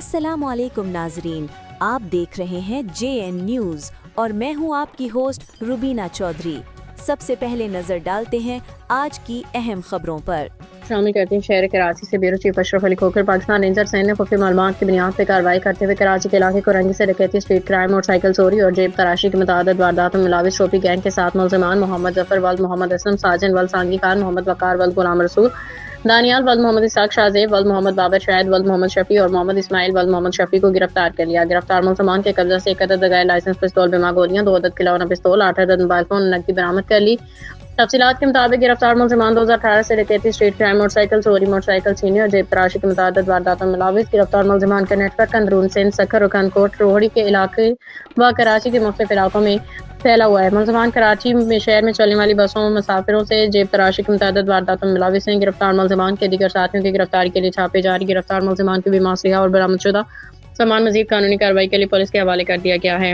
अस्सलामु अलैकुम नाजरीन, आप देख रहे हैं JN न्यूज़ और मैं हूं आपकी होस्ट रुबीना चौधरी। सबसे पहले नजर डालते हैं आज की अहम खबरों पर। शामिल करते हैं शहर कराची से bureau chief Ashraf Ali Khokhar. Pakistan ranger सेना ने खुफिया मालूमात की बुनियाद पर कार्रवाई करते हुए कराची के इलाके को रंगे से डकैती, स्ट्रीट क्राइम, मोटरसाइकिल चोरी और जेब तराशी की मुतअद्दिद वारदातों में मुलविस शोपी गैंग के 7 मुल्ज़िमान मोहम्मद जफर वल्द मोहम्मद असलम, साजन वल्द सांगी खान, मोहम्मद वकार वल्द गुलाम रसूल, दानियाल वल्द मोहम्मद इसाक, शाहजेब वल्द मोहम्मद बाबर, शाहिद वल्द मोहम्मद शफी और मोहम्मद इस्माइल वल्द मोहम्मद शफी को गिरफ्तार कर लिया। गिरफ्तार मुल्ज़िमान के कब्जा से 1 अदद गैर लाइसेंस पिस्तौल, बिमा गोलियां, 2 अदद खिलौना पिस्तौल, 8 अदद मोबाइल फोन, नकदी बरामद कर ली। तफसीलात के मुताबिक गिरफ्तार मुल्ज़िमान 2018 से डकैती, स्ट्रीट क्राइम, मोटरसाइकिल चोरी, मोटरसाइकिल छीनने और जेब तराशी की मुतअद्दिद वारदातों में मुलविस। गिरफ्तार मुल्ज़िमान का नेटवर्क अंदरून सिंध, सखर, रुकनकोट, रोहड़ी के इलाके व कराची के मुख्तलिफ इलाकों में फैला हुआ है। मुल्ज़िमान कराची में शहर में चलने वाली बसों में मुसाफिरों से जेब तराशी की मुतअद्दिद वारदातों में मुलविस हैं। गिरफ्तार मुल्ज़िमान के दीगर साथियों की गिरफ्तारी के लिए छापे जारी। गिरफ्तार मुल्ज़िमान की भी मासलिहा और बरामदशुदा सामान मज़ीद कानूनी कार्रवाई के लिए पुलिस के हवाले कर दिया गया है।